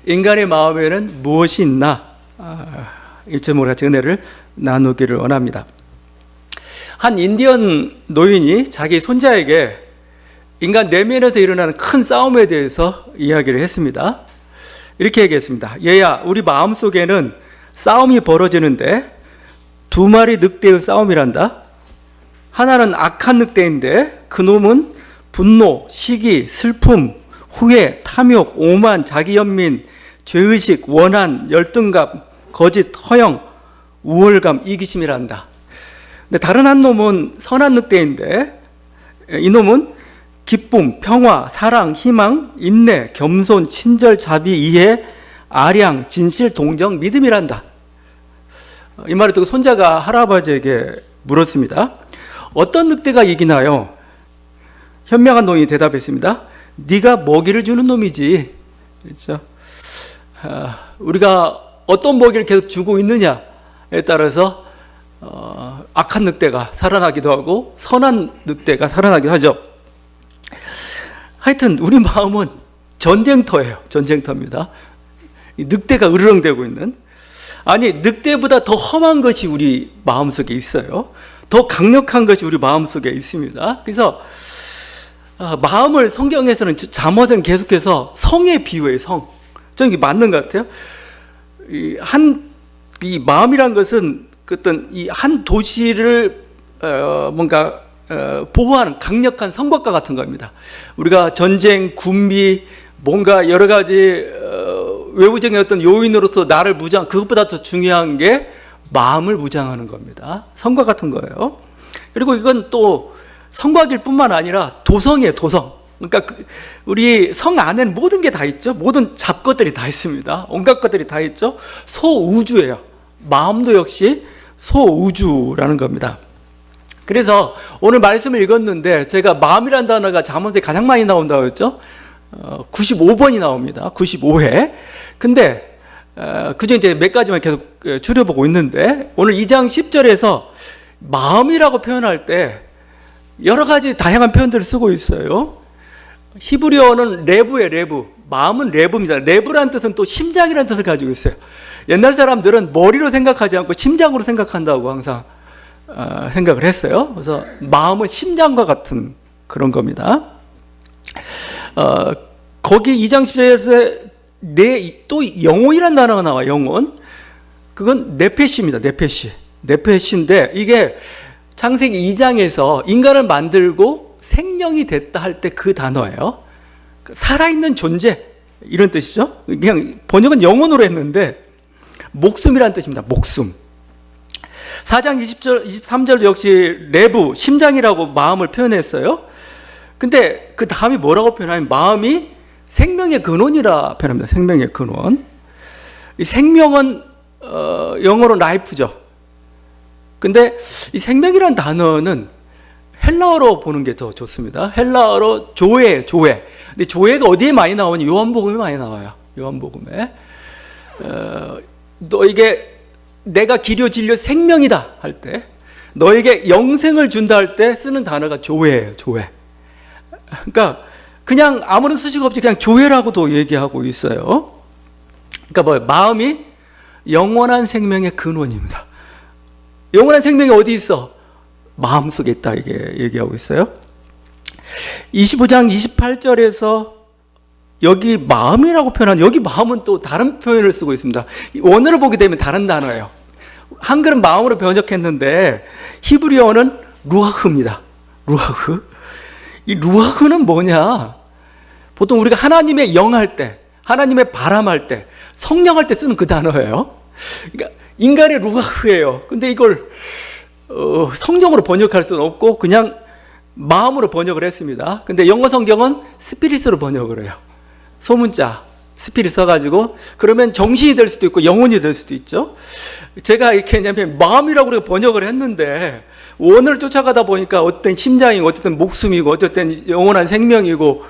인간의 마음에는 무엇이 있나? 이 제목으로 같이 은혜를 나누기를 원합니다. 한 인디언 노인이 자기 손자에게 인간 내면에서 일어나는 큰 싸움에 대해서 이야기를 했습니다. 이렇게 얘기했습니다. 얘야, 우리 마음속에는 싸움이 벌어지는데 두 마리 늑대의 싸움이란다. 하나는 악한 늑대인데 그놈은 분노, 시기, 슬픔, 후회, 탐욕, 오만, 자기연민, 죄의식, 원한, 열등감, 거짓, 허영, 우월감, 이기심이란다. 근데 다른 한 놈은 선한 늑대인데 이놈은 기쁨, 평화, 사랑, 희망, 인내, 겸손, 친절, 자비, 이해, 아량, 진실, 동정, 믿음이란다. 이 말을 듣고 손자가 할아버지에게 물었습니다. 어떤 늑대가 이기나요? 현명한 노인이 대답했습니다. 네가 먹이를 주는 놈이지. 그렇죠? 우리가 어떤 먹이를 계속 주고 있느냐에 따라서 악한 늑대가 살아나기도 하고 선한 늑대가 살아나기도 하죠. 하여튼 우리 마음은 전쟁터예요. 전쟁터입니다. 늑대가 으르렁대고 있는, 아니 늑대보다 더 험한 것이 우리 마음속에 있어요. 더 강력한 것이 우리 마음속에 있습니다. 그래서 마음을 성경에서는, 잠언은 계속해서 성에 비유해요. 성. 저는 이게 맞는 것 같아요. 이 마음이란 것은 어떤 이 한 도시를 뭔가 보호하는 강력한 성곽과 같은 겁니다. 우리가 전쟁, 군비, 뭔가 여러 가지 외부적인 어떤 요인으로서 나를 그것보다 더 중요한 게 마음을 무장하는 겁니다. 성곽 같은 거예요. 그리고 이건 또 성곽일 뿐만 아니라 도성이에요. 도성. 그러니까 우리 성 안에는 모든 게 다 있죠. 모든 잡것들이 다 있습니다. 온갖 것들이 다 있죠. 소우주예요. 마음도 역시 소우주라는 겁니다. 그래서 오늘 말씀을 읽었는데 제가 마음이라는 단어가 잠언에 가장 많이 나온다고 했죠. 95번이 나옵니다. 95회. 근데 그중에 이제 몇 가지만 계속 추려보고 있는데 오늘 2장 10절에서 마음이라고 표현할 때 여러 가지 다양한 표현들을 쓰고 있어요. 히브리어는 레브예요. 레브. 마음은 레브입니다. 레브라는 뜻은 또 심장이라는 뜻을 가지고 있어요. 옛날 사람들은 머리로 생각하지 않고 심장으로 생각한다고 항상 생각을 했어요. 그래서 마음은 심장과 같은 그런 겁니다. 거기 2장 10절에서 또 영혼이라는 단어가 나와요. 영혼. 그건 네페시입니다. 네페시. 네페시인데 이게 창세기 2장에서 인간을 만들고 생명이 됐다 할 때 그 단어예요. 살아있는 존재, 이런 뜻이죠. 그냥 번역은 영혼으로 했는데 목숨이라는 뜻입니다. 목숨. 4장 20절, 23절 역시 레브, 심장이라고 마음을 표현했어요. 근데 그 다음이 뭐라고 표현하면 마음이 생명의 근원이라 표현합니다. 생명의 근원. 이 생명은 영어로 라이프죠. 근데 이 생명이라는 단어는 헬라어로 보는 게 더 좋습니다. 헬라어로 조회, 조회. 근데 조회가 어디에 많이 나오니? 요한복음에 많이 나와요. 요한복음에. 너에게 내가 기료 진료 생명이다 할 때, 너에게 영생을 준다 할 때 쓰는 단어가 조회예요. 조회. 그러니까 그냥 아무런 수식 없이 그냥 조회라고도 얘기하고 있어요. 그러니까 뭐예요? 마음이 영원한 생명의 근원입니다. 영원한 생명이 어디 있어? 마음속에 있다, 이게 얘기하고 있어요. 25장 28절에서 여기 마음이라고 표현한, 여기 마음은 또 다른 표현을 쓰고 있습니다. 원어를 보게 되면 다른 단어예요. 한글은 마음으로 번역했는데 히브리어는 루아흐입니다. 루아흐. 이 루아흐는 뭐냐? 보통 우리가 하나님의 영할 때, 하나님의 바람할 때, 성령할 때 쓰는 그 단어예요. 그러니까 인간의 루아흐예요. 근데 이걸 성경으로 번역할 수는 없고 그냥 마음으로 번역을 했습니다. 근데 영어 성경은 스피릿으로 번역을 해요. 소문자 스피릿 써가지고, 그러면 정신이 될 수도 있고 영혼이 될 수도 있죠. 제가 이렇게 했냐면 마음이라고 우리가 번역을 했는데 원어를 쫓아가다 보니까 어떤 심장이고 어쨌든 목숨이고 어쨌든 영원한 생명이고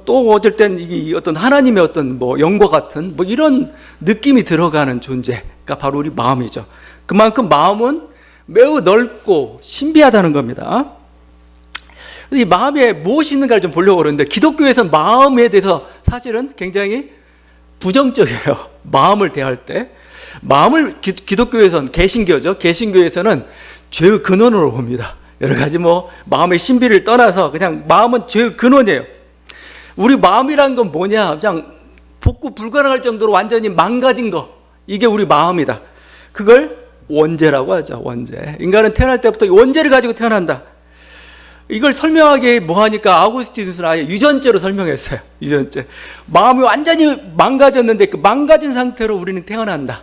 또 어쩔 땐 이 어떤 하나님의 어떤 뭐 영과 같은 뭐 이런 느낌이 들어가는 존재가 바로 우리 마음이죠. 그만큼 마음은 매우 넓고 신비하다는 겁니다. 이 마음에 무엇이 있는가를 좀 보려고 그러는데 기독교에서는 마음에 대해서 사실은 굉장히 부정적이에요. 마음을 대할 때. 마음을 기독교에서는 개신교죠. 개신교에서는 죄의 근원으로 봅니다. 여러 가지 마음의 신비를 떠나서 그냥 마음은 죄의 근원이에요. 우리 마음이란 건 뭐냐? 그냥 복구 불가능할 정도로 완전히 망가진 거. 이게 우리 마음이다. 그걸 원죄라고 하죠. 원죄. 인간은 태어날 때부터 원죄를 가지고 태어난다. 이걸 설명하기 뭐하니까 아우구스티누스는 아예 유전죄로 설명했어요. 유전죄. 마음이 완전히 망가졌는데 그 망가진 상태로 우리는 태어난다.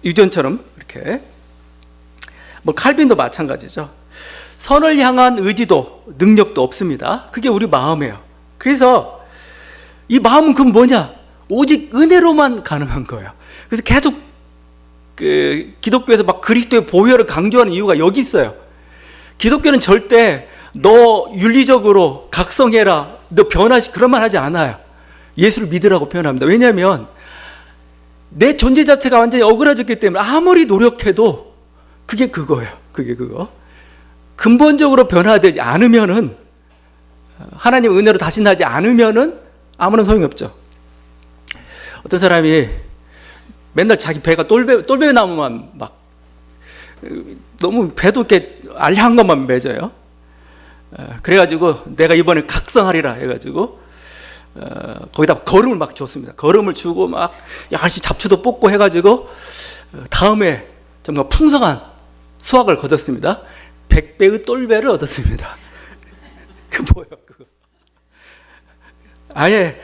유전처럼 이렇게. 칼빈도 마찬가지죠. 선을 향한 의지도 능력도 없습니다. 그게 우리 마음이에요. 그래서 이 마음은 그럼 뭐냐? 오직 은혜로만 가능한 거예요. 그래서 계속 기독교에서 그리스도의 보혈을 강조하는 이유가 여기 있어요. 기독교는 절대 너 윤리적으로 각성해라, 너 그런 말 하지 않아요. 예수를 믿으라고 표현합니다. 왜냐하면 내 존재 자체가 완전히 억울해졌기 때문에 아무리 노력해도 그게 그거예요. 그게 그거. 근본적으로 변화되지 않으면은, 하나님 은혜로 다시 나지 않으면은 아무런 소용이 없죠. 어떤 사람이 맨날 자기 배가 똘배 나무만 너무 배도 이렇게 알량한 것만 맺어요. 그래가지고 내가 이번에 각성하리라 해가지고 거기다 거름을 줬습니다. 거름을 주고 열심히 잡초도 뽑고 해가지고 다음에 정말 풍성한 수확을 거뒀습니다. 100배의 똘배를 얻었습니다. 그 뭐예요? 그거 아예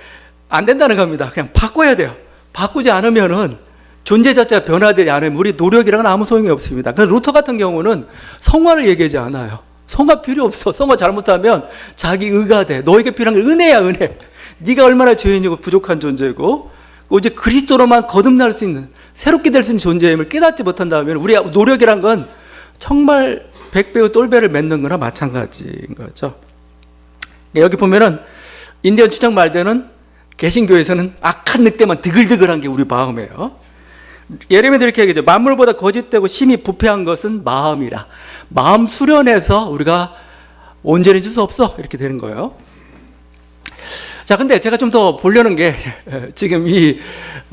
안 된다는 겁니다. 그냥 바꿔야 돼요. 바꾸지 않으면은 존재 자체가 변화되지 않으면 우리 노력이랑은 아무 소용이 없습니다. 그래서 루터 같은 경우는 성화를 얘기하지 않아요. 성화 필요 없어. 성화 잘못하면 자기 의가 돼. 너에게 필요한 게 은혜야, 은혜. 네가 얼마나 죄인이고 부족한 존재고 오직 그리스도로만 거듭날 수 있는, 새롭게 될 수 있는 존재임을 깨닫지 못한다면 우리 노력이란 건 정말 100배의 똘배를 맺는 거나 마찬가지인 거죠. 여기 보면은 인디언 추장 말대는 개신교에서는 악한 늑대만 드글드글한 게 우리 마음이에요. 예레미야도 이렇게 얘기하죠. 만물보다 거짓되고 심히 부패한 것은 마음이라. 마음 수련해서 우리가 온전해질 수 없어. 이렇게 되는 거예요. 자, 근데 제가 좀 더 보려는 게 지금 이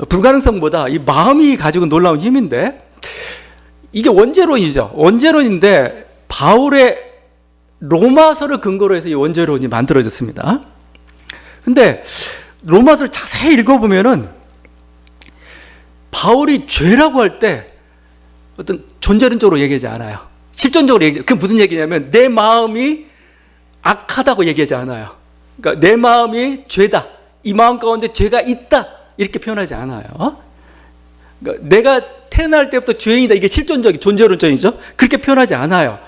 불가능성보다 이 마음이 가지고 놀라운 힘인데, 이게 원죄론이죠. 원죄론인데 바울의 로마서를 근거로 해서 이 원죄론이 만들어졌습니다. 근데 로마서를 자세히 읽어보면은 바울이 죄라고 할 때 어떤 존재론적으로 얘기하지 않아요. 실존적으로 얘기해요. 그게 무슨 얘기냐면 내 마음이 악하다고 얘기하지 않아요. 그러니까 내 마음이 죄다. 이 마음 가운데 죄가 있다. 이렇게 표현하지 않아요. 그러니까 내가 태어날 때부터 죄인이다. 이게 실존적인 존재론적이죠. 그렇게 표현하지 않아요.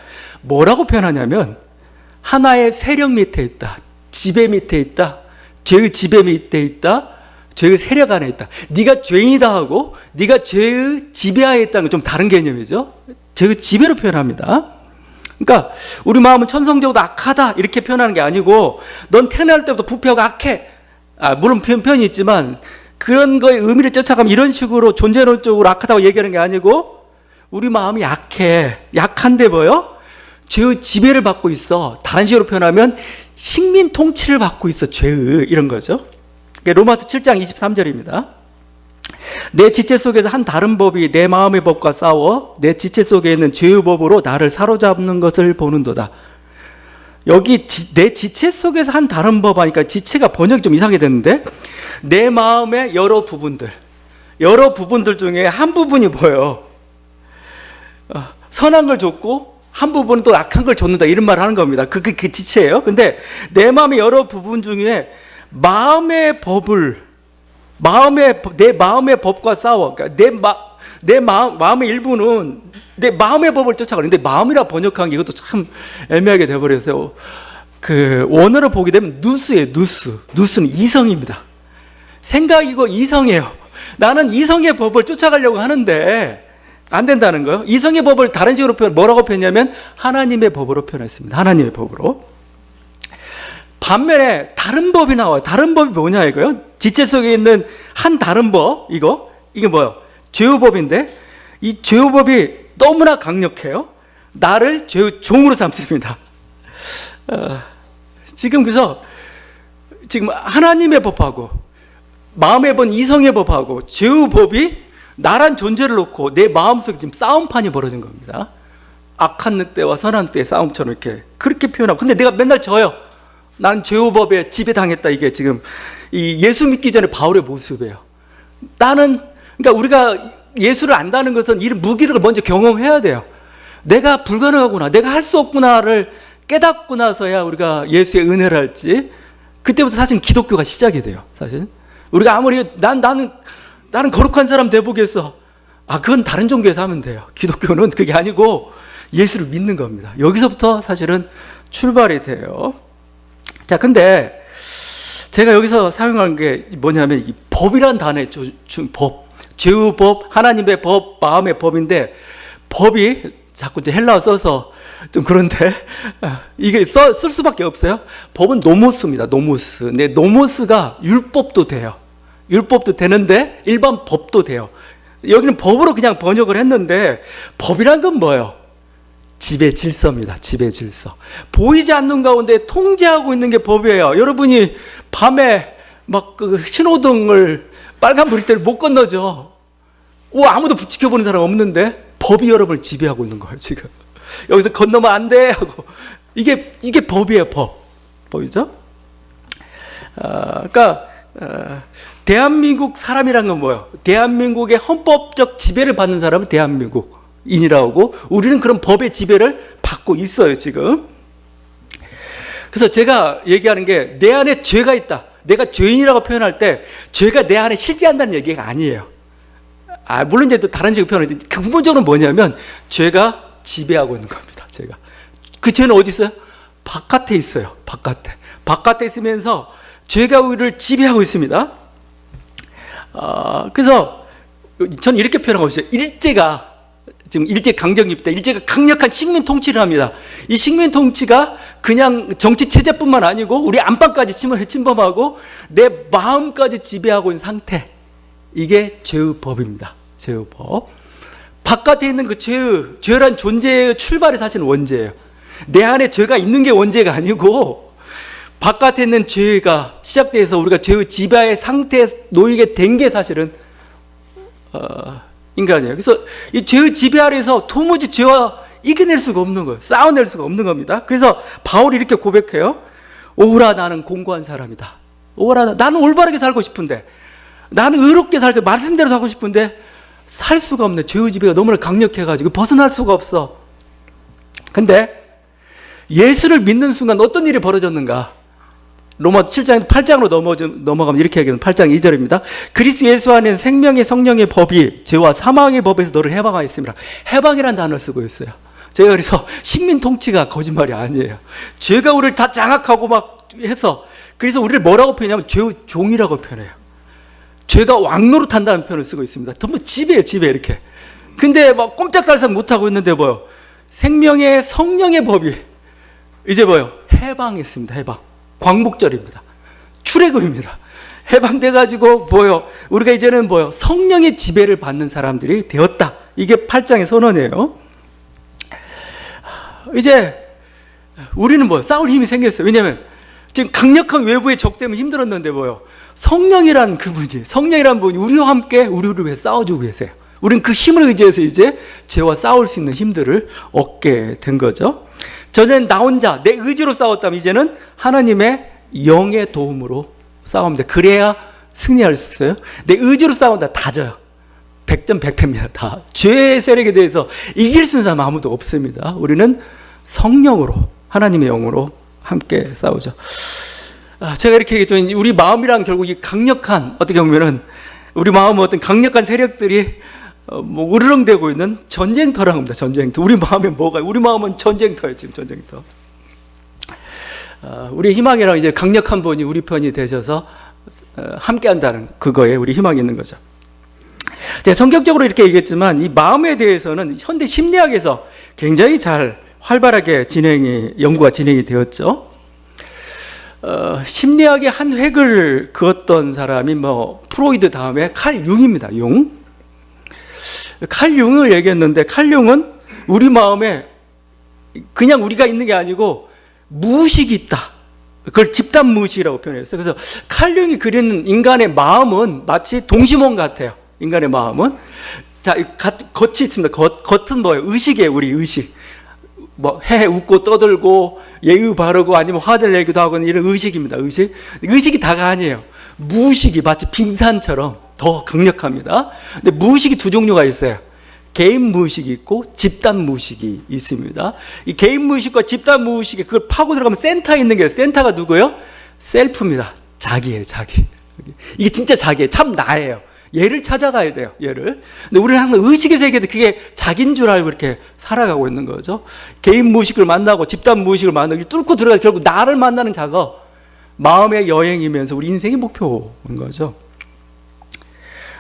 뭐라고 표현하냐면 하나의 세력 밑에 있다. 지배 밑에 있다. 죄의 지배 밑에 있다. 죄의 세력 안에 있다. 네가 죄인이다 하고 네가 죄의 지배하에 있다는 건 좀 다른 개념이죠. 죄의 지배로 표현합니다. 그러니까 우리 마음은 천성적으로 악하다 이렇게 표현하는 게 아니고 넌 태어날 때부터 부패하고 악해. 물론 표현이 있지만 그런 거의 의미를 쫓아가면 이런 식으로 존재론적으로 악하다고 얘기하는 게 아니고 우리 마음이 약해. 약한데 뭐요? 죄의 지배를 받고 있어. 다른 식으로 표현하면 식민 통치를 받고 있어. 죄의 이런 거죠. 로마서 7장 23절입니다. 내 지체 속에서 한 다른 법이 내 마음의 법과 싸워 내 지체 속에 있는 죄의 법으로 나를 사로잡는 것을 보는도다. 여기 내 지체 속에서 한 다른 법 하니까 지체가 번역이 좀 이상하게 됐는데 내 마음의 여러 부분들 중에 한 부분이 뭐예요? 선한 걸 줬고 한 부분은 또 악한 걸 줬는다 이런 말을 하는 겁니다. 그 지체예요. 근데 내 마음의 여러 부분 중에 내 마음의 법과 싸워. 그러니까 내 마음의 일부는 내 마음의 법을 쫓아가는데 마음이라 번역한 게 이것도 참 애매하게 돼버렸어요. 그 원어로 보게 되면 누스예요. 누스는 이성입니다. 생각이고 이성이에요. 나는 이성의 법을 쫓아가려고 하는데 안 된다는 거예요. 이성의 법을 다른 식으로 뭐라고 표현했냐면 하나님의 법으로 표현했습니다. 하나님의 법으로. 반면에 다른 법이 나와요. 다른 법이 뭐냐 이거요? 지체 속에 있는 한 다른 법, 이게 뭐예요? 죄의 법인데 이 죄의 법이 너무나 강력해요. 나를 죄의 종으로 삼습니다. 그래서 지금 하나님의 법하고 마음의 법, 이성의 법하고 죄의 법이 나란 존재를 놓고 내 마음속에 지금 싸움판이 벌어진 겁니다. 악한 늑대와 선한 늑대의 싸움처럼 이렇게 그렇게 표현하고, 근데 내가 맨날 져요. 난 죄의 법에 지배당했다. 이게 지금 이 예수 믿기 전에 바울의 모습이에요. 나는, 그러니까 우리가 예수를 안다는 것은 이런 무기력을 먼저 경험해야 돼요. 내가 불가능하구나, 내가 할 수 없구나를 깨닫고 나서야 우리가 예수의 은혜를 할지, 그때부터 사실 기독교가 시작이 돼요. 사실 우리가 아무리 나는 거룩한 사람 돼보겠어, 그건 다른 종교에서 하면 돼요. 기독교는 그게 아니고 예수를 믿는 겁니다. 여기서부터 사실은 출발이 돼요. 자, 근데 제가 여기서 사용한 게 뭐냐면 이 법이란 단어의 법, 죄의 법, 하나님의 법, 마음의 법인데, 법이 자꾸 이제 헬라어 써서 좀 그런데 이게 쓸 수밖에 없어요. 법은 노모스입니다. 노모스. 근데 노모스가 율법도 돼요. 율법도 되는데 일반 법도 돼요. 여기는 법으로 그냥 번역을 했는데, 법이란 건 뭐예요? 지배 질서입니다. 지배 질서. 보이지 않는 가운데 통제하고 있는 게 법이에요. 여러분이 밤에 막 그 신호등을 빨간불일 때를 못 건너죠. 아무도 지켜보는 사람 없는데 법이 여러분을 지배하고 있는 거예요. 지금 여기서 건너면 안 돼 하고, 이게 법이에요. 법이죠. 그러니까 대한민국 사람이란 건 뭐예요? 대한민국의 헌법적 지배를 받는 사람은 대한민국인이라고 하고, 우리는 그런 법의 지배를 받고 있어요 지금. 그래서 제가 얘기하는 게, 내 안에 죄가 있다, 내가 죄인이라고 표현할 때 죄가 내 안에 실제한다는 얘기가 아니에요. 물론 이제 또 다른 식으로 표현하는데, 근본적으로 뭐냐면 죄가 지배하고 있는 겁니다. 죄가. 그 죄는 어디 있어요? 바깥에 있어요. 바깥에 있으면서 죄가 우리를 지배하고 있습니다. 그래서 저는 이렇게 표현하고 있어요. 일제가 지금 일제 강점기 때 일제가 강력한 식민 통치를 합니다. 이 식민 통치가 그냥 정치 체제뿐만 아니고 우리 안방까지 침범하고 내 마음까지 지배하고 있는 상태, 이게 죄의 법입니다. 죄의 법. 바깥에 있는 그 죄란 존재의 출발이 사실은 원죄예요. 내 안에 죄가 있는 게 원죄가 아니고, 바깥에 있는 죄가 시작돼서 우리가 죄의 지배의 상태에 놓이게 된 게 사실은 인간이에요. 그래서 이 죄의 지배 아래서 도무지 죄와 이겨낼 수가 없는 거예요. 싸워낼 수가 없는 겁니다. 그래서 바울이 이렇게 고백해요. 오라, 나는 공고한 사람이다. 오라, 나는 올바르게 살고 싶은데, 나는 의롭게 살고 말씀대로 살고 싶은데 살 수가 없네. 죄의 지배가 너무나 강력해가지고 벗어날 수가 없어. 근데 예수를 믿는 순간 어떤 일이 벌어졌는가? 로마서 7장에서 8장으로 넘어가면 이렇게 얘기하는 8장 2절입니다. 그리스도 예수 안에는 생명의 성령의 법이 죄와 사망의 법에서 너를 해방하였습니다. 해방이라는 단어를 쓰고 있어요. 제가 그래서 식민 통치가 거짓말이 아니에요. 죄가 우리를 다 장악하고 막 해서, 그래서 우리를 뭐라고 표현하냐면 죄의 종이라고 표현해요. 죄가 왕노릇한다는 표현을 쓰고 있습니다. 전부 지배예요, 지배 이렇게. 근데 막 꼼짝달싹 못하고 있는데 뭐요? 생명의 성령의 법이 이제 뭐요? 해방했습니다. 해방. 광복절입니다. 출애굽입니다. 해방돼가지고 뭐요? 우리가 이제는 뭐요? 성령의 지배를 받는 사람들이 되었다. 이게 8장의 선언이에요. 이제 우리는 뭐요? 싸울 힘이 생겼어요. 왜냐하면 지금 강력한 외부의 적 때문에 힘들었는데 뭐요? 성령이란 그분이, 성령이란 분이 우리와 함께 우리를 위해 싸워주고 계세요. 우리는 그 힘을 의지해서 이제 죄와 싸울 수 있는 힘들을 얻게 된 거죠. 전엔 나 혼자 내 의지로 싸웠다면 이제는 하나님의 영의 도움으로 싸웁니다. 그래야 승리할 수 있어요. 내 의지로 싸운다, 다 져요. 100점 100패입니다. 다. 죄의 세력에 대해서 이길 수 있는 사람 아무도 없습니다. 우리는 성령으로, 하나님의 영으로 함께 싸우죠. 제가 이렇게 얘기했지만 우리 마음이란 결국 이 강력한, 어떻게 보면은 우리 마음은 어떤 강력한 세력들이 으르렁대고 있는 전쟁터라는 겁니다. 전쟁터. 우리 마음에 뭐가? 우리 마음은 전쟁터예요. 지금 전쟁터. 우리 희망이랑 이제 강력한 분이 우리 편이 되셔서 함께한다는 그거에 우리 희망이 있는 거죠. 제가 성격적으로 이렇게 얘기했지만 이 마음에 대해서는 현대 심리학에서 굉장히 잘 활발하게 연구가 진행이 되었죠. 심리학의 한 획을 그었던 사람이 프로이드 다음에 칼 융입니다. 칼 융을 얘기했는데, 칼 융은 우리 마음에 그냥 우리가 있는 게 아니고 무의식이 있다. 그걸 집단무의식이라고 표현했어요. 그래서 칼 융이 그리는 인간의 마음은 마치 동심원 같아요. 인간의 마음은. 자, 겉이 있습니다. 겉은 뭐예요? 의식이에요, 우리 의식. 뭐, 웃고 떠들고, 예의 바르고, 아니면 화를 내기도 하고, 이런 의식입니다, 의식. 의식이 다가 아니에요. 무의식이 마치 빙산처럼 더 강력합니다. 근데 무의식이 두 종류가 있어요. 개인 무의식이 있고 집단 무의식이 있습니다. 이 개인 무의식과 집단 무의식이 그걸 파고 들어가면 센터에 있는 게 센터가 누구예요? 셀프입니다. 자기예요, 자기. 이게 진짜 자기예요. 참 나예요. 얘를 찾아가야 돼요, 얘를. 근데 우리는 항상 의식의 세계에서 그게 자기인 줄 알고 이렇게 살아가고 있는 거죠. 개인 무의식을 만나고 집단 무의식을 만나고 뚫고 들어가서 결국 나를 만나는 작업, 마음의 여행이면서 우리 인생의 목표인 거죠.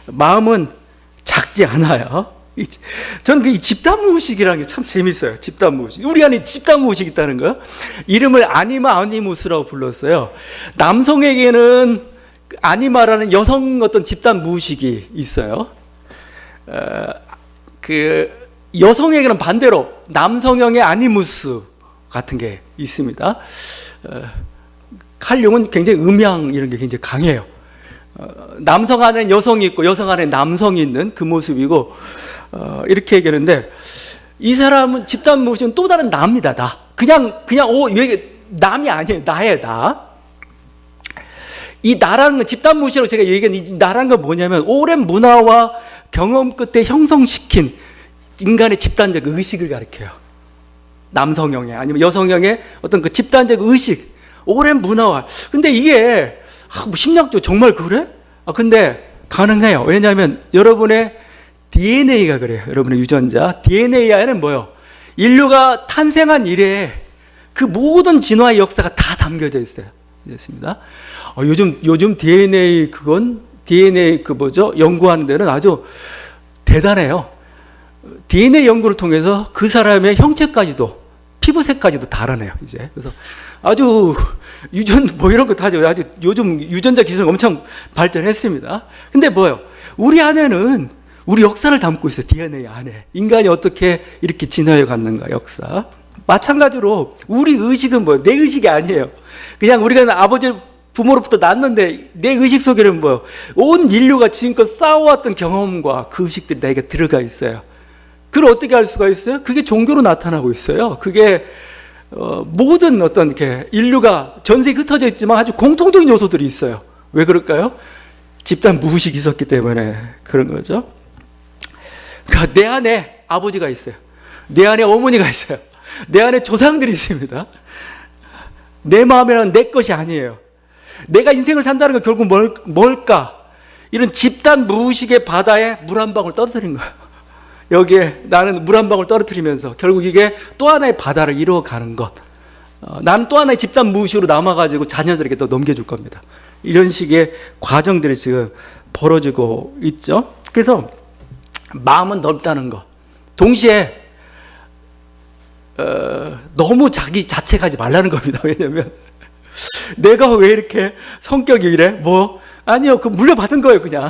마음은 작지 않아요. 저는 이 집단무의식이라는 게 참 재밌어요. 집단무의식. 우리 안에 집단무의식이 있다는 거예요. 이름을 아니마 아니무스라고 불렀어요. 남성에게는 아니마라는 여성 어떤 집단무의식이 있어요. 그 여성에게는 반대로 남성형의 아니무스 같은 게 있습니다. 칼 융은 굉장히 음양 이런 게 굉장히 강해요. 남성 안에 여성이 있고 여성 안에 남성이 있는 그 모습이고 이렇게 얘기하는데 이 사람은 집단 무의식은 또 다른 나입니다. 나. 그냥 왜 남이 아니에요. 나예요, 나. 이 나라는 건 집단 무의식으로 제가 얘기한 이 나라는 건 뭐냐면 오랜 문화와 경험 끝에 형성시킨 인간의 집단적 의식을 가리켜요. 남성형의 아니면 여성형의 어떤 그 집단적 의식, 오랜 문화와. 근데 이게 뭐 심리학적으로 정말 그래? 근데 가능해요. 왜냐하면 여러분의 DNA가 그래요. 여러분의 유전자. DNA 안에는 뭐예요? 인류가 탄생한 이래 그 모든 진화의 역사가 다 담겨져 있어요. 됐습니다. 요즘 DNA DNA 연구하는 데는 아주 대단해요. DNA 연구를 통해서 그 사람의 형체까지도 피부색까지도 다 알아내요. 이제 그래서 아주 이런 거 다죠. 아주 요즘 유전자 기술은 엄청 발전했습니다. 근데 뭐예요? 우리 안에는 우리 역사를 담고 있어요. DNA 안에. 인간이 어떻게 이렇게 진화해 갔는가, 역사. 마찬가지로 우리 의식은 뭐예요? 내 의식이 아니에요. 그냥 우리가 아버지 부모로부터 났는데 내 의식 속에는 뭐예요? 온 인류가 지금껏 쌓아왔던 경험과 그 의식들이 내게 들어가 있어요. 그걸 어떻게 알 수가 있어요? 그게 종교로 나타나고 있어요. 그게 모든 어떤 이렇게 인류가 전 세계에 흩어져 있지만 아주 공통적인 요소들이 있어요. 왜 그럴까요? 집단 무의식이 있었기 때문에 그런 거죠. 그러니까 내 안에 아버지가 있어요. 내 안에 어머니가 있어요. 내 안에 조상들이 있습니다. 내 마음이란 내 것이 아니에요. 내가 인생을 산다는 건 결국 뭘까? 이런 집단 무의식의 바다에 물 한 방울 떨어뜨린 거예요. 여기에 나는 물 한 방울 떨어뜨리면서 결국 이게 또 하나의 바다를 이루어가는 것. 나는 또 하나의 집단 무의식으로 남아가지고 자녀들에게 또 넘겨줄 겁니다. 이런 식의 과정들이 지금 벌어지고 있죠. 그래서 마음은 넓다는 것. 동시에 너무 자기 자책하지 말라는 겁니다. 왜냐하면 내가 왜 이렇게 성격이 이래? 아니요, 그 물려받은 거예요. 그냥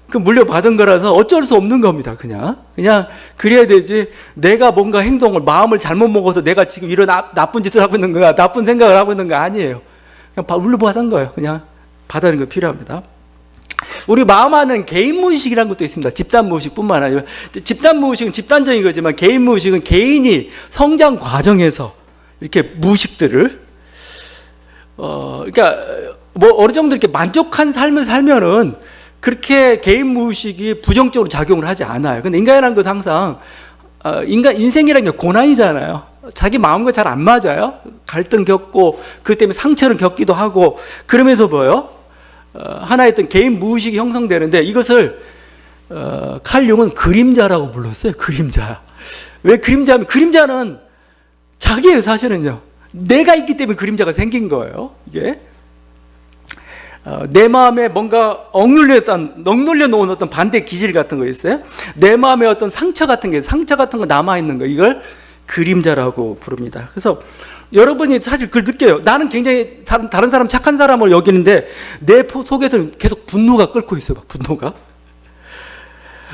그 물려받은 거라서 어쩔 수 없는 겁니다. 그냥 그래야 되지. 내가 뭔가 행동을 마음을 잘못 먹어서 내가 지금 이런 나쁜 짓을 하고 있는 거야, 나쁜 생각을 하고 있는 거 아니에요. 그냥 물려받은 거예요. 그냥 받아들이는 거 필요합니다. 우리 마음 안에는 개인 무의식이라는 것도 있습니다. 집단 무의식뿐만 아니라 집단 무의식은 집단적인 거지만 개인 무의식은 개인이 성장 과정에서 이렇게 무의식들을 그러니까 어느 정도 이렇게 만족한 삶을 살면은 그렇게 개인 무의식이 부정적으로 작용을 하지 않아요. 근데 인간이라는 것은 항상 인생이라는 게 고난이잖아요. 자기 마음과 잘 안 맞아요. 갈등 겪고 그 때문에 상처를 겪기도 하고 그러면서 하나의 어떤 개인 무의식이 형성되는데 이것을 칼 융은 그림자라고 불렀어요. 그림자. 왜 그림자면 그림자는 자기예요. 사실은요. 내가 있기 때문에 그림자가 생긴 거예요. 이게 내 마음에 뭔가 억눌려 놓은 어떤 반대 기질 같은 거 있어요. 내 마음에 어떤 상처 같은 거 남아 있는 거 이걸 그림자라고 부릅니다. 그래서 여러분이 사실 그걸 느껴요. 나는 굉장히 다른 사람 착한 사람으로 여기는데 내 속에서는 계속 분노가 끓고 있어요. 분노가.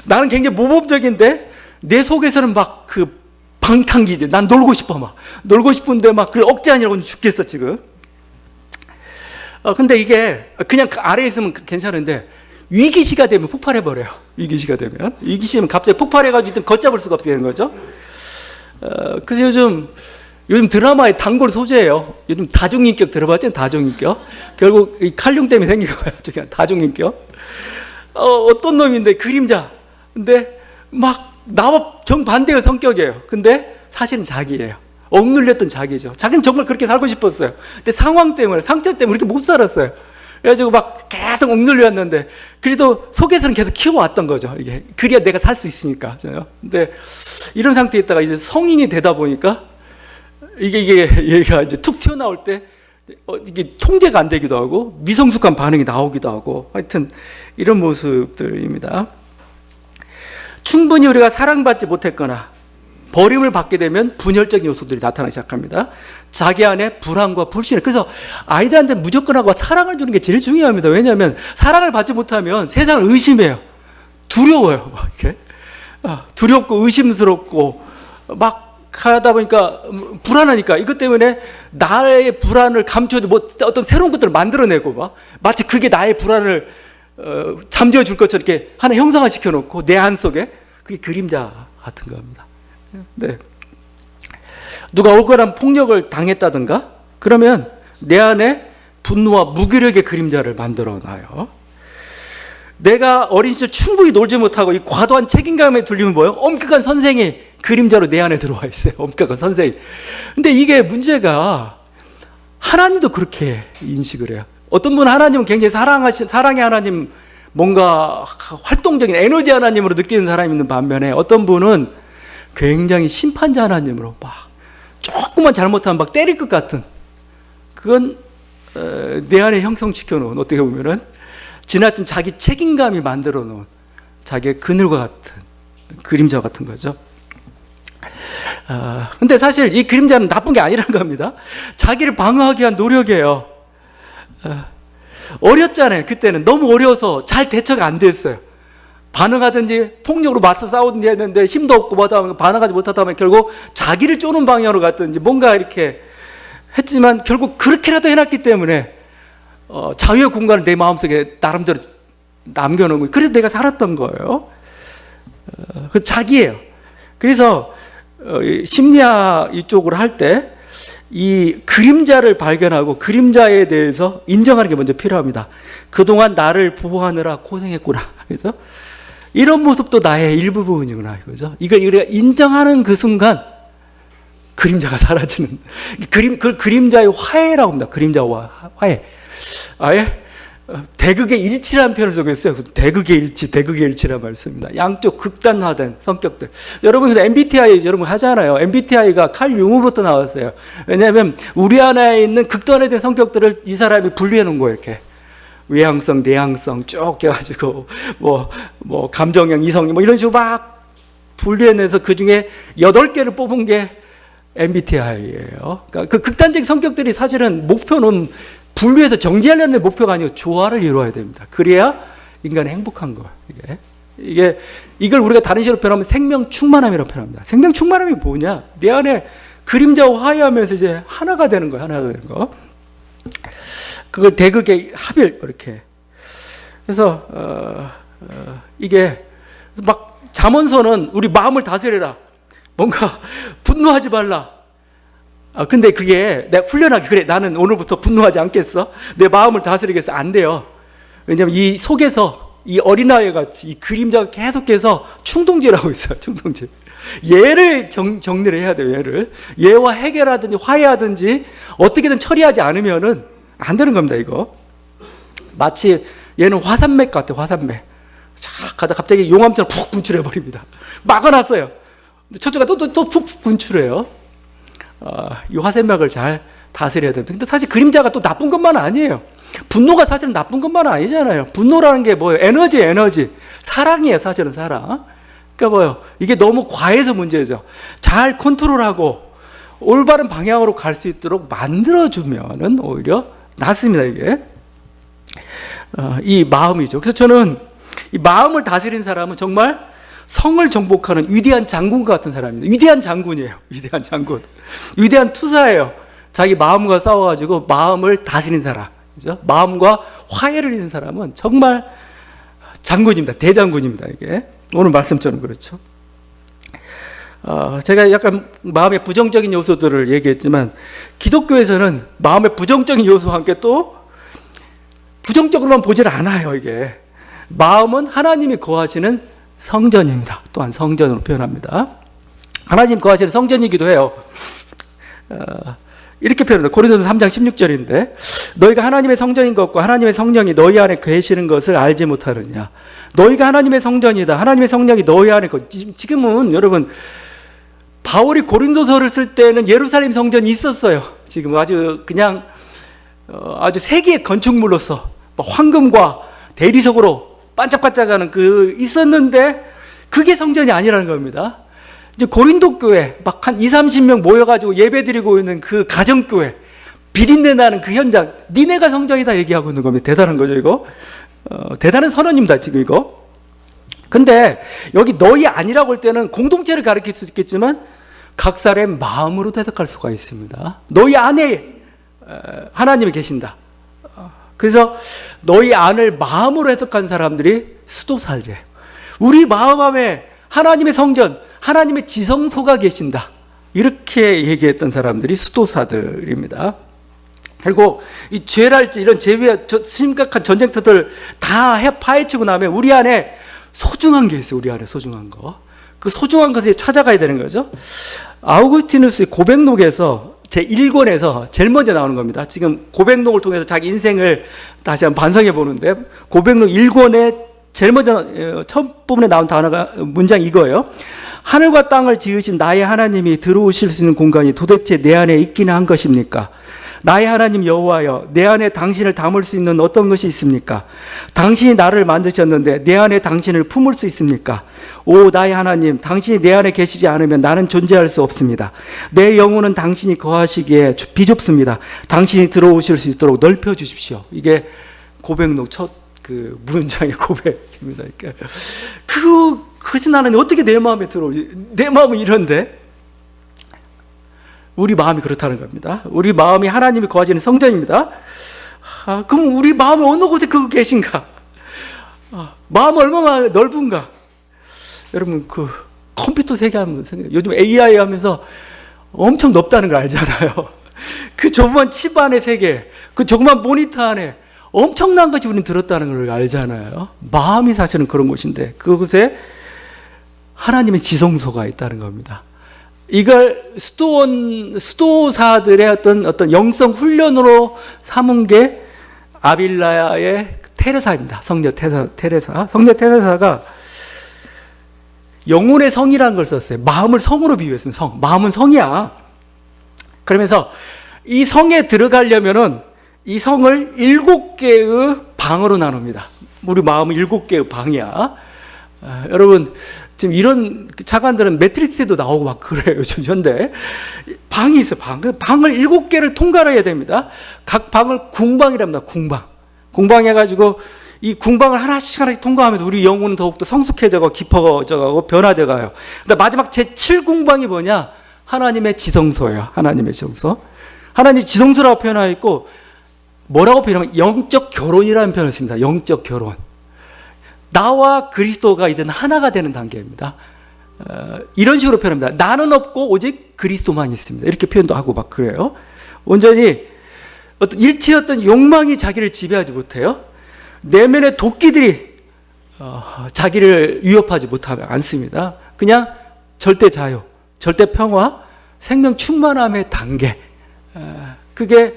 나는 굉장히 모범적인데 내 속에서는 막 그 방탕기질. 난 놀고 싶어 놀고 싶은데 막 그걸 억제하느라고 죽겠어 지금. 근데 이게 그냥 그 아래에 있으면 괜찮은데 위기시가 되면 폭발해버려요. 위기시가 되면. 위기시면 갑자기 폭발해가지고 걷잡을 수가 없게 되는 거죠. 그래서 요즘 드라마의 단골 소재예요. 요즘 다중인격 들어봤잖아요. 다중인격. 결국 이 칼륨 때문에 생긴 거예요. 그냥 다중인격. 어떤 놈인데 그림자. 근데 막 나와 정반대의 성격이에요. 근데 사실은 자기예요. 억눌렸던 자기죠. 자기는 정말 그렇게 살고 싶었어요. 근데 상황 때문에, 상처 때문에 그렇게 못 살았어요. 그래가지고 막 계속 억눌렸는데, 그래도 속에서는 계속 키워왔던 거죠. 이게. 그래야 내가 살 수 있으니까. 근데 이런 상태에 있다가 이제 성인이 되다 보니까, 이게 얘가 이제 툭 튀어나올 때, 이게 통제가 안 되기도 하고, 미성숙한 반응이 나오기도 하고, 하여튼 이런 모습들입니다. 충분히 우리가 사랑받지 못했거나, 버림을 받게 되면 분열적인 요소들이 나타나기 시작합니다. 자기 안에 불안과 불신을. 그래서 아이들한테 무조건 하고 사랑을 주는 게 제일 중요합니다. 왜냐하면 사랑을 받지 못하면 세상을 의심해요. 두려워요. 막 이렇게. 두렵고 의심스럽고 막 하다 보니까 불안하니까 이것 때문에 나의 불안을 감춰도 뭐 어떤 새로운 것들을 만들어내고 막 마치 그게 나의 불안을 잠재워 줄 것처럼 이렇게 하나 형상화 시켜놓고 내 안 속에 그게 그림자 같은 겁니다. 네. 누가 억울한 폭력을 당했다든가 그러면 내 안에 분노와 무기력의 그림자를 만들어 놔요. 내가 어린 시절 충분히 놀지 못하고 이 과도한 책임감에 들리면 뭐예요? 엄격한 선생이 그림자로 내 안에 들어와 있어요. 엄격한 선생이. 근데 이게 문제가 하나님도 그렇게 인식을 해요. 어떤 분은 하나님은 굉장히 사랑의 하나님, 뭔가 활동적인 에너지 하나님으로 느끼는 사람이 있는 반면에 어떤 분은 굉장히 심판자 하나님으로 막 조금만 잘못하면 막 때릴 것 같은, 그건 내 안에 형성시켜 놓은, 어떻게 보면은 지나친 자기 책임감이 만들어 놓은 자기의 그늘과 같은 그림자 같은 거죠. 근데 사실 이 그림자는 나쁜 게 아니라는 겁니다. 자기를 방어하기 위한 노력이에요. 어렸잖아요. 그때는 너무 어려서 잘 대처가 안 됐어요. 반응하든지 폭력으로 맞서 싸우든지 했는데 힘도 없고 뭐다 하면 반응하지 못하다 보면 결국 자기를 쪼는 방향으로 갔든지 뭔가 이렇게 했지만 결국 그렇게라도 해놨기 때문에 자유의 공간을 내 마음속에 나름대로 남겨놓은 거예요. 그래서 내가 살았던 거예요. 그 자기예요. 그래서 심리학 이쪽으로 할 때 이 그림자를 발견하고 그림자에 대해서 인정하는 게 먼저 필요합니다. 그동안 나를 보호하느라 고생했구나. 그죠? 이런 모습도 나의 일부분이구나. 그죠? 이걸 우리가 인정하는 그 순간 그림자가 사라지는, 그걸 그림자의 화해라고 합니다. 그림자와 화해. 아예 대극의 일치라는 표현을 쓰고 있어요. 대극의 일치라는 말을 씁니다. 양쪽 극단화된 성격들. 여러분, MBTI 여러분 하잖아요. MBTI가 칼 융으로부터 나왔어요. 왜냐하면 우리 안에 있는 극단화된 성격들을 이 사람이 분리해 놓은 거예요. 이렇게. 외향성, 내향성 쭉 해가지고, 감정형, 이성형, 이런 식으로 막 분리해내서 그 중에 8개를 뽑은 게 MBTI예요. 그러니까 그 극단적 성격들이 사실은 목표는 분류해서 정지하려는 목표가 아니고 조화를 이루어야 됩니다. 그래야 인간이 행복한 거예요. 이걸 우리가 다른 식으로 표현하면 생명 충만함이라고 표현합니다. 생명 충만함이 뭐냐? 내 안에 그림자와 화해하면서 이제 하나가 되는 거예요. 하나가 되는 거. 그걸 대극의 합일, 이렇게. 그래서, 이게 막 잠언서는 우리 마음을 다스려라. 뭔가 분노하지 말라. 근데 그게 내가 훈련하기, 그래, 나는 오늘부터 분노하지 않겠어? 내 마음을 다스리겠어? 안 돼요. 왜냐면 이 속에서 이 어린아이 같이 이 그림자가 계속해서 충동질을 하고 있어요. 충동질. 얘를 정리를 해야 돼요. 얘와 해결하든지 화해하든지 어떻게든 처리하지 않으면은 안 되는 겁니다, 이거. 마치 얘는 화산맥 같아요, 화산맥. 쫙 가다 갑자기 용암처럼 푹 분출해버립니다. 막아놨어요. 저쪽가 또 푹 분출해요. 이 화산맥을 잘 다스려야 됩니다. 근데 사실 그림자가 또 나쁜 것만 아니에요. 분노가 사실은 나쁜 것만 아니잖아요. 분노라는 게 뭐예요? 에너지. 사랑이에요, 사실은 사랑. 그러니까 뭐예요? 이게 너무 과해서 문제죠. 잘 컨트롤하고 올바른 방향으로 갈 수 있도록 만들어주면은 오히려 낫습니다, 이게. 이 마음이죠. 그래서 저는 이 마음을 다스린 사람은 정말 성을 정복하는 위대한 장군 같은 사람입니다. 위대한 장군이에요. 위대한 장군. 위대한 투사예요. 자기 마음과 싸워가지고 마음을 다스린 사람. 그죠? 마음과 화해를 이룬 사람은 정말 장군입니다. 대장군입니다. 이게 오늘 말씀처럼 그렇죠. 제가 약간 마음의 부정적인 요소들을 얘기했지만 기독교에서는 마음의 부정적인 요소와 함께 또 부정적으로만 보질 않아요. 이게 마음은 하나님이 거하시는 성전입니다. 또한 성전으로 표현합니다. 하나님 거하시는 성전이기도 해요. 이렇게 표현합니다. 고린도서 3장 16절인데 너희가 하나님의 성전인 것과 하나님의 성령이 너희 안에 계시는 것을 알지 못하느냐. 너희가 하나님의 성전이다. 하나님의 성령이 너희 안에 지금은 여러분 바울이 고린도서를 쓸 때는 예루살렘 성전이 있었어요. 지금 아주 그냥 아주 세계의 건축물로서 황금과 대리석으로 반짝반짝하는 그 있었는데 그게 성전이 아니라는 겁니다. 이제 고린도 교회 막 한 20-30명 모여가지고 예배드리고 있는 그 가정교회 비린내 나는 그 현장 니네가 성전이다 얘기하고 있는 겁니다. 대단한 거죠 이거. 대단한 선언입니다 지금 이거. 근데 여기 너희 아니라고 할 때는 공동체를 가리킬 수 있겠지만 각 사람의 마음으로 해석할 수가 있습니다. 너희 안에 하나님이 계신다. 그래서 너희 안을 마음으로 해석한 사람들이 수도사들이에요. 우리 마음 안에 하나님의 성전, 하나님의 지성소가 계신다. 이렇게 얘기했던 사람들이 수도사들입니다. 그리고 이 죄랄지 이런 심각한 전쟁터들 다 파헤치고 나면 우리 안에 소중한 게 있어요. 우리 안에 소중한 거. 그 소중한 것을 찾아가야 되는 거죠. 아우구스티누스의 고백록에서 제1권에서 제일 먼저 나오는 겁니다. 지금 고백록을 통해서 자기 인생을 다시 한번 반성해 보는데 고백록 1권에 제일 먼저 첫 부분에 나온 단어가 문장이 이거예요. 하늘과 땅을 지으신 나의 하나님이 들어오실 수 있는 공간이 도대체 내 안에 있기는 한 것입니까? 나의 하나님 여호와여, 내 안에 당신을 담을 수 있는 어떤 것이 있습니까? 당신이 나를 만드셨는데 내 안에 당신을 품을 수 있습니까? 오 나의 하나님, 당신이 내 안에 계시지 않으면 나는 존재할 수 없습니다. 내 영혼은 당신이 거하시기에 비좁습니다. 당신이 들어오실 수 있도록 넓혀 주십시오. 이게 고백록 첫 그 문장의 고백입니다. 그러니까 그것이 나는 어떻게 내 마음에 내 마음은 이런데 우리 마음이 그렇다는 겁니다. 우리 마음이 하나님이 거하시는 성전입니다. 그럼 우리 마음이 어느 곳에 그거 계신가? 마음은 얼마나 넓은가? 여러분 그 컴퓨터 세계 하면 요즘 AI 하면서 엄청 넓다는 걸 알잖아요. 그 조그만 칩 안의 세계, 그 조그만 모니터 안에 엄청난 것이 우리는 들었다는 걸 알잖아요. 마음이 사실은 그런 곳인데 그곳에 하나님의 지성소가 있다는 겁니다. 이걸 수도사들의 어떤 영성 훈련으로 삼은 게 아빌라의 테레사입니다. 성녀 테레사. 성녀 테레사가 영혼의 성이라는 걸 썼어요. 마음을 성으로 비유했습니다. 마음은 성이야. 그러면서 이 성에 들어가려면은 이 성을 7개의 방으로 나눕니다. 우리 마음은 7개의 방이야. 여러분 지금 이런 차관들은 매트릭스에도 나오고 막 그래요. 요즘 현대 방이 있어요. 방을 7개를 통과해야 됩니다. 각 방을 궁방이랍니다. 궁방 해가지고 이 궁방을 하나씩 통과하면서 우리 영혼은 더욱더 성숙해져가고 깊어져가고 변화돼가요. 근데 마지막 제7궁방이 뭐냐? 하나님의 지성소예요. 하나님의 지성소. 하나님의 지성소라고 표현하고 있고 뭐라고 표현하면 영적 결혼이라는 표현을 씁니다. 영적 결혼. 나와 그리스도가 이제는 하나가 되는 단계입니다. 이런 식으로 표현합니다. 나는 없고 오직 그리스도만 있습니다. 이렇게 표현도 하고 막 그래요. 온전히 어떤 일체의 어떤 욕망이 자기를 지배하지 못해요. 내면의 도끼들이 자기를 위협하지 못하지 않습니다. 그냥 절대 자유, 절대 평화, 생명 충만함의 단계. 그게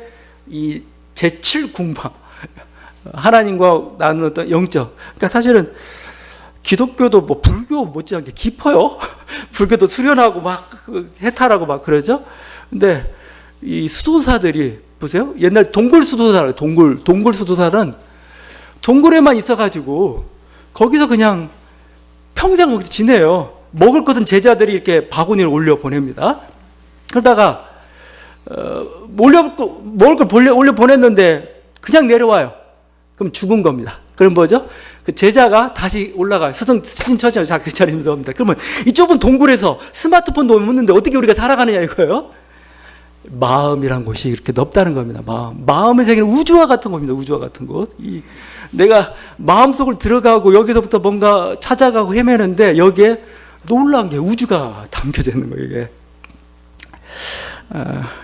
이 제7궁방. 하나님과 나는 어떤 영적. 그러니까 사실은 기독교도 뭐 불교 못지않게 깊어요. 불교도 수련하고 막 해탈하고 막 그러죠. 근데 이 수도사들이 보세요. 옛날 동굴 수도사, 동굴 수도사는 동굴에만 있어가지고 거기서 그냥 평생 거기서 지내요. 먹을 것은 제자들이 이렇게 바구니를 올려 보냅니다. 그러다가 먹을 걸 올려 보냈는데 그냥 내려와요. 그럼 죽은 겁니다. 그럼 뭐죠? 그 제자가 다시 올라가요. 스승 처지하면 자, 그 자리에 넣습니다. 그러면 이 좁은 동굴에서 스마트폰도 없는데 어떻게 우리가 살아가느냐 이거예요. 마음이란 곳이 이렇게 넓다는 겁니다. 마음의 세계는 우주와 같은 겁니다. 우주와 같은 곳. 내가 마음속을 들어가고 여기서부터 뭔가 찾아가고 헤매는데 여기에 놀라운 게 우주가 담겨져 있는 거예요. 이게.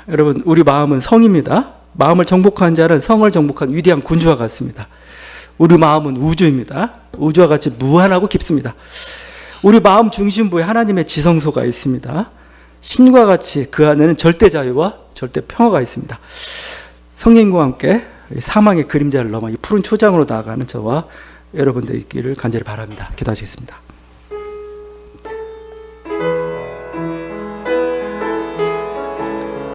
여러분, 우리 마음은 성입니다. 마음을 정복한 자는 성을 정복한 위대한 군주와 같습니다. 우리 마음은 우주입니다. 우주와 같이 무한하고 깊습니다. 우리 마음 중심부에 하나님의 지성소가 있습니다. 신과 같이 그 안에는 절대 자유와 절대 평화가 있습니다. 성령과 함께 사망의 그림자를 넘어 이 푸른 초장으로 나아가는 저와 여러분들 있기를 간절히 바랍니다. 기도하시겠습니다.